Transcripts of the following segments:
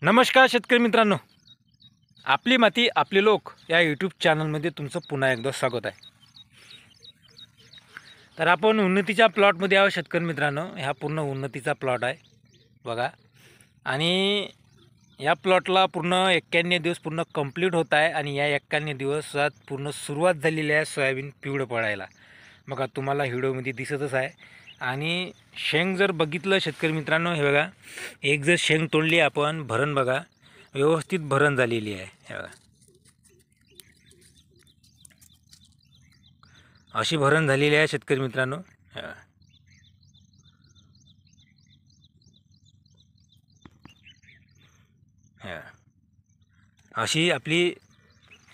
नमस्कार शेतकरी मित्रांनो, आपली माती आपले लोक या यूट्यूब चॅनलमध्ये तुमचं पुन्हा एकदा स्वागत आहे. तर आपण उन्नतीच्या प्लॉटमध्ये आहोत शेतकरी मित्रांनो. हा पूर्ण उन्नतीचा प्लॉट आहे बघा. आणि या प्लॉटला पूर्ण 91 दिवस पूर्ण कंप्लीट होत आहे आणि या 91 दिवसात पूर्ण सुरुवात झालेली आहे सोयाबीन पिवळं पडायला. बघा तुम्हाला व्हिडिओमध्ये दिसतच आहे. आणि शेंग जर बघितलं शेतकरी मित्रांनो, हे बघा, एक जर शेंग तोडली आपण, भरण बघा व्यवस्थित भरण झालेली आहे. हे बघा अशी भरण झालेली आहे शेतकरी मित्रांनो. हे बघा. हे बघा. अशी आपली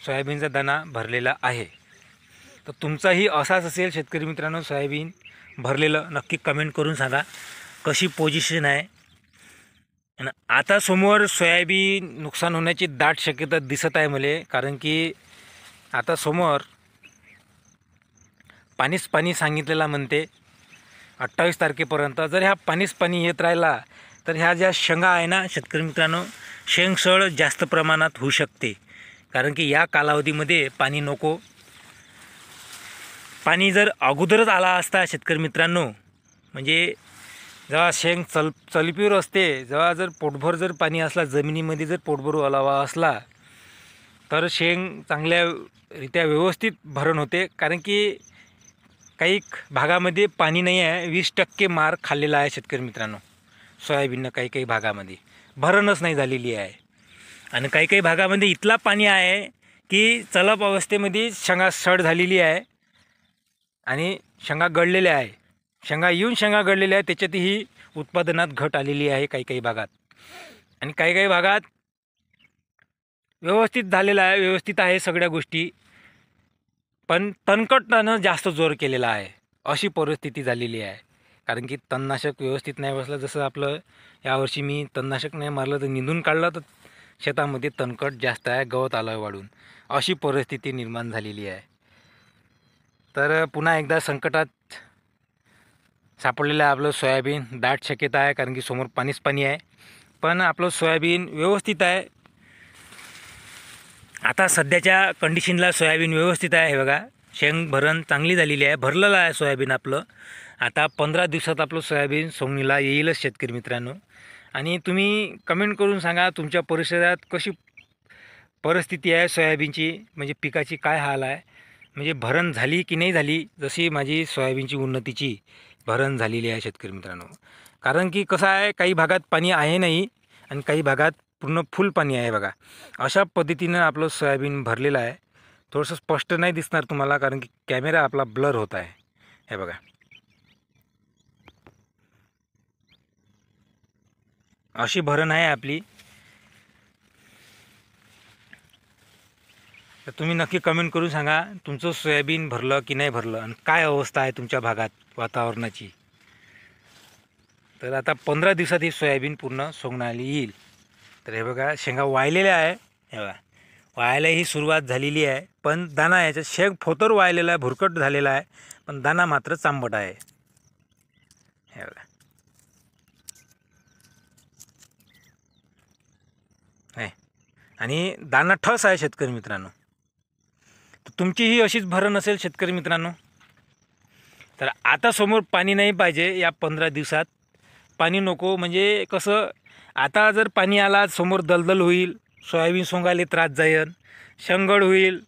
सोयाबीनचा दाणा भरलेला आहे. तर तुमचाही असाच असेल शेतकरी मित्रांनो, सोयाबीन भरलेलं नक्की कमेंट करून सांगा कशी पोझिशन आहे. आणि आता समोर सोयाबीन नुकसान होण्याची दाट शक्यता दिसत आहे मला. कारण की आता समोर पाणी सांगितलेला म्हणते 28 तारखेपर्यंत. जर ह्या पाणी येत राहिला तर ह्या ज्या शेंगा आहे ना शेतकरी मित्रांनो, शेंगसळ जास्त प्रमाणात होऊ शकते. कारण की या कालावधीमध्ये पाणी नको. पाणी जर अगोदरच आला असता शेतकरी मित्रांनो, म्हणजे जेव्हा शेंग चलपीवर असते, जेव्हा जर पोटभर जर पाणी असला, जमिनीमध्ये जर पोटभर ओलावा असला तर शेंग चांगल्यारीत्या व्यवस्थित भरण होते. कारण की काही भागामध्ये पाणी नाही आहे. 20% मार खाल्लेला आहे शेतकरी मित्रांनो सोयाबीननं. काही भागामध्ये भरणच नाही झालेली आहे. आणि काही भागामध्ये इथला पाणी आहे की चलप अवस्थेमध्ये शेंगा सड झालेली आहे आणि शेंगा गळलेल्या आहे. शेंगा गळलेल्या आहे, त्याच्यातही उत्पादनात घट आलेली आहे काही भागात. आणि काही भागात व्यवस्थित झालेला आहे, व्यवस्थित आहे सगळ्या गोष्टी, पण तणकटनं जास्त जोर केलेला आहे. अशी परिस्थिती झालेली आहे. कारण की तणनाशक व्यवस्थित नाही बसलं. जसं आपलं यावर्षी मी तणनाशक नाही मारलं तर निंदून काढलं तर शेतामध्ये तणकट जास्त आहे, गवत आलं वाढून. अशी परिस्थिती निर्माण झालेली आहे. तर पुन्हा एकदा संकटात सापडलेलं आहे आपलं सोयाबीन. दाट शक्यता आहे कारण की समोर पाणी आहे. पण आपलं सोयाबीन व्यवस्थित आहे. आता सध्याच्या कंडिशनला सोयाबीन व्यवस्थित आहे. हे बघा, शेंग भरण चांगली झालेली आहे, भरलेलं आहे सोयाबीन आपलं. आता 15 दिवसात आपलं सोयाबीन सोंगणीला येईलच शेतकरी मित्रांनो. आणि तुम्ही कमेंट करून सांगा तुमच्या परिसरात कशी परिस्थिती आहे सोयाबीनची, म्हणजे पिकाची काय हाल आहे, म्हणजे भरण झाली की नाही झाली. जशी माझी सोयाबीनची उन्नतीची भरण झालेली आहे शेतकरी मित्रांनो. कारण की कसं आहे, काही भागात पाणी आहे नाही आणि काही भागात पूर्ण फुल पाणी आहे. बघा अशा पद्धतीनं आपलं सोयाबीन भरलेलं आहे. थोडंसं स्पष्ट नाही दिसणार तुम्हाला कारण की कॅमेरा आपला ब्लर होत आहे. हे बघा अशी भरण आहे आपली. तर तुम्ही नक्की कमेंट करून सांगा तुमचं सोयाबीन भरलं की नाही भरलं आणि काय अवस्था आहे तुमच्या भागात वातावरणाची. तर आता 15 दिवसात ही सोयाबीन पूर्ण सोंगणाली येईल. तर हे बघा शेंगा वाळलेल्या आहे. हे बघा वाळायला ही सुरुवात झालेली आहे. पण दाणा याच्यात शेंग फोतर वाळलेला आहे, भुरकट झालेला आहे, पण दाणा मात्र चांबट आहे. हे बघा हे, आणि दाणा ठस आहे शेतकरी मित्रांनो. तर तुमचीही अशीच भरण असेल शेतकरी मित्रांनो. तर आता समोर पाणी नाही पाहिजे. या 15 दिवसात पाणी नको. म्हणजे कसं, आता जर पाणी आला समोर दलदल होईल, सोयाबीन सोंगायला त्रास जाईल, शेंगड होईल.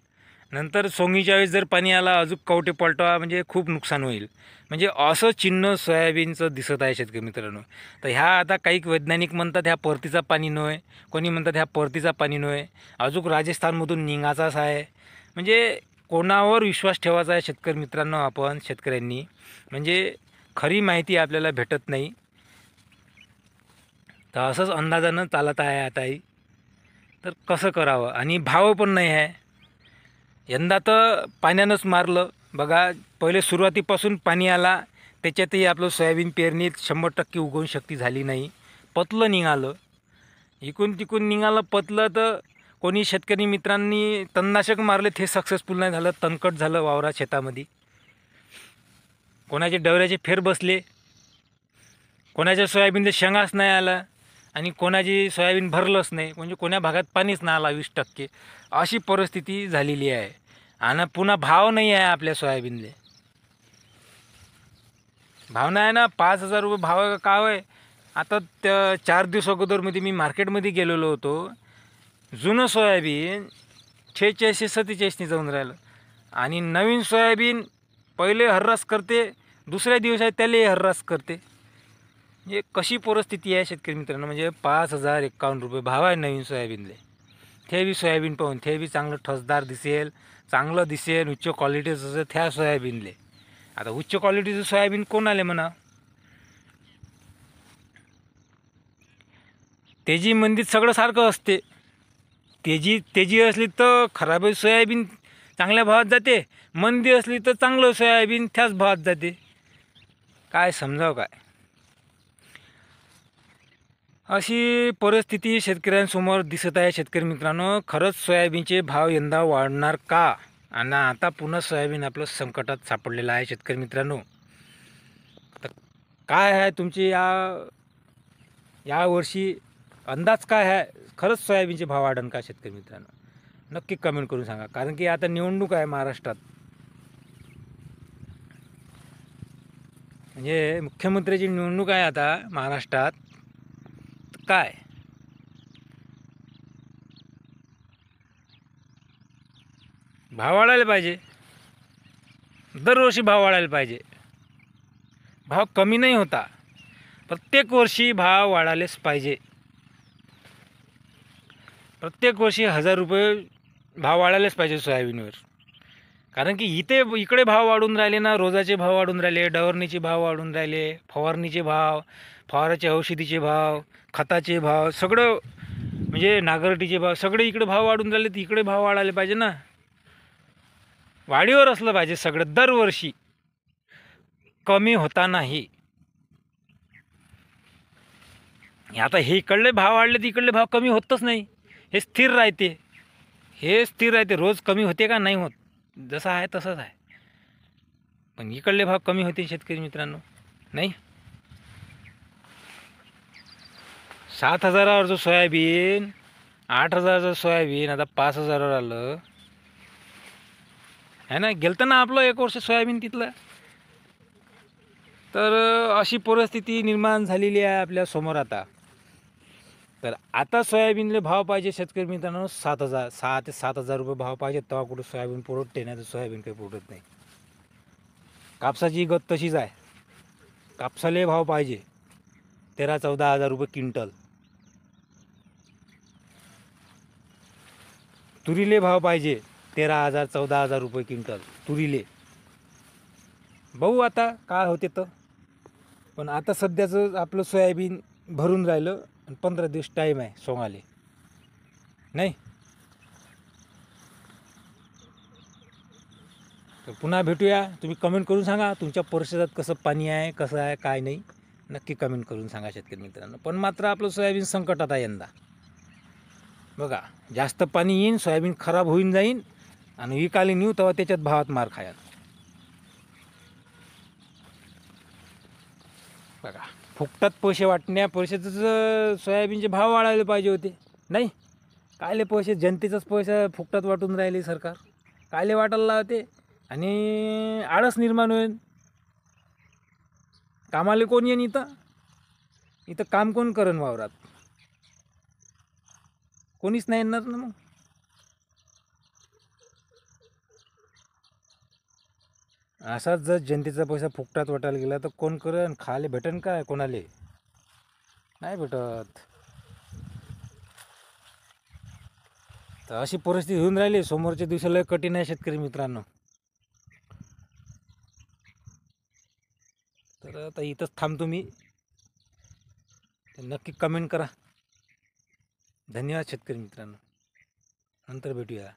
नंतर सोंगीच्या वेळेस जर पाणी आला अजून कवटे पलटवा, म्हणजे खूप नुकसान होईल. म्हणजे असं चिन्ह सोयाबीनचं दिसत आहे शेतकरी मित्रांनो. तर ह्या आता काही वैज्ञानिक म्हणतात ह्या परतीचा पाणी नव्हे, कोणी म्हणतात ह्या परतीचा पाणी नव्हे, अजून राजस्थानमधून निघाचाच आहे. म्हणजे कोणावर विश्वास ठेवायचा आहे शेतकरी मित्रांनो आपण शेतकऱ्यांनी. म्हणजे खरी माहिती आपल्याला भेटत नाही. तर असंच अंदाजानं चालत आहे आताही. तर कसं करावं. आणि भाव पण नाही आहे. यंदा तर पाण्यानंच मारलं. बघा पहिले सुरुवातीपासून पाणी आला, त्याच्यातही आपलं सोयाबीन पेरणीत 100% उगवण शक्ती झाली नाही. पतलं निघालं, इकून तिकून निघालं पतलं. तर कोणी शेतकरी मित्रांनी तणनाशक मारले, ते सक्सेसफुल नाही झालं, तणकट झालं वावरात शेतामध्ये. कोणाचे डवऱ्याचे फेर बसले, कोणाच्या सोयाबीनला शेंगाच नाही आला. आणि कोणाची सोयाबीन भरलंच नाही, म्हणजे कोण्या भागात पाणीच नाही आला 20%, अशी परिस्थिती झालेली आहे. आणि पुन्हा भाव नाही आहे आपल्या सोयाबीनले. भाव नाही ना, 5,000 रुपये भाव का आहे. आता 4 दिवस अगोदरमध्ये मी मार्केटमध्ये गेलेलो होतो. जुनं सोयाबीन 46-47 जाऊन राहिलं आणि नवीन सोयाबीन पहिले हर्रास करते, दुसऱ्या दिवसात त्याला हर्रास करते. म्हणजे कशी परिस्थिती आहे शेतकरी मित्रांनो. म्हणजे 5,051 रुपये भाव आहे नवीन सोयाबीनले. ते बी सोयाबीन पाहून, ते बी चांगलं ठसदार दिसेल, चांगलं दिसेल, उच्च क्वालिटीचं असं त्या सोयाबीनले. आता उच्च क्वालिटीचं सोयाबीन कोणाले म्हणा. तेजी मंदीत सगळं सारखं असते. तेजी असली तर खराब सोयाबीन चांगल्या भावात जाते, मंदी असली तर चांगलं सोयाबीन त्याच भावात जाते. काय समजावं काय. अशी परिस्थिती शेतकऱ्यांसमोर दिसत आहे शेतकरी मित्रांनो. खरंच सोयाबीनचे भाव यंदा वाढणार का? आणि आता पुन्हा सोयाबीन आपलं संकटात सापडलेलं आहे शेतकरी मित्रांनो. तर काय आहे तुमची या वर्षी अंदाज काय आहे? खरंच सोयाबीनचे भाव वाढन का शेतकरी मित्रांनो? नक्की कमेंट करून सांगा. कारण की आता निवडणूक आहे महाराष्ट्रात. म्हणजे मुख्यमंत्र्याची निवडणूक आहे आता महाराष्ट्रात. काय भाव वाढायला पाहिजे, दरवर्षी भाव वाढायला पाहिजे. भाव कमी नाही होता, प्रत्येक वर्षी भाव वाढायलाच पाहिजे. प्रत्येक वर्षी 1,000 रुपये भाव वाढायलाच पाहिजे सोयाबीनवर. कारण की इकडे भाव वाढून राहिले ना, रोजाचे भाव वाढून राहिले, डवरणीचे भाव वाढून राहिले, फवारणीचे भाव, फवाराचे औषधीचे भाव, खताचे भाव, सगळं म्हणजे नागरटीचे भाव, सगळे इकडे भाव वाढून राहिले. तर इकडे भाव वाढायला पाहिजे ना. वाढीवर असलं पाहिजे सगळं दरवर्षी, कमी होता नाही. आता हे इकडले भाव वाढले तर इकडले भाव कमी होतच नाही. हे स्थिर राहते. रोज कमी होते का? नाही होत. जसं आहे तसंच आहे. पण इकडले भाव कमी होते शेतकरी मित्रांनो? नाही. 7,000वर सोयाबीन, 8,000चं सोयाबीन आता 5,000वर आलं आहे ना. गेलतं ना आपलं 1 वर्ष सोयाबीन तिथलं. तर अशी परिस्थिती निर्माण झालेली आहे आपल्या समोर आता. तर आता सोयाबीनले भाव पाहिजे शेतकरी मित्रांनो 7,000, 6 ते 7,000 रुपये भाव पाहिजे. तेव्हा कुठं सोयाबीन पुरवते, नाही तर सोयाबीन काही पुरवत नाही. कापसाची गत तशीच आहे. कापसाले भाव पाहिजे 13-14 हजार रुपये क्विंटल. तुरीले भाव पाहिजे 13,000-14,000 रुपये क्विंटल तुरीले. बघू आता काय होते तर. पण आता सध्याचं आपलं सोयाबीन भरून राहिलं आणि 15 दिवस टाईम आहे सोंगाले. नाही तर पुन्हा भेटूया. तुम्ही कमेंट करून सांगा तुमच्या परिसरात कसं पाणी आहे, कसं आहे, काय नाही. नक्की कमेंट करून सांगा शेतकरी मित्रांनो. पण मात्र आपलं सोयाबीन संकटात आहे यंदा. बघा, जास्त पाणी येईन, सोयाबीन खराब होऊन जाईन आणि विकायला नेऊ तेव्हा त्याच्यात भावात मार खाया. बघा, फुकटात पैसे वाटण्या पैशाचं सोयाबीनचे भाव वाढायला पाहिजे होते. नाही, कायले पैसे, जनतेचाच पैसा फुकटात वाटून राहिले सरकार. कायले वाटायला लावते आणि आळस निर्माण होईल. कामाला कोण येईन इथं काम कोण करण वावरात? कोणीच नाही येणार ना. मग असाच जर जनतेचा पैसा फुकटात वाटायला गेला तर कोण करण? खायला भेटन काय कोणाले? नाही भेटत. तर अशी परिस्थिती होऊन राहिली. समोरच्या दिवसाला कठीण आहे शेतकरी मित्रांनो. तर आता इथंच थांबतो मी. नक्की कमेंट करा. धन्यवाद शेतकरी मित्रांनो. नंतर भेटूया.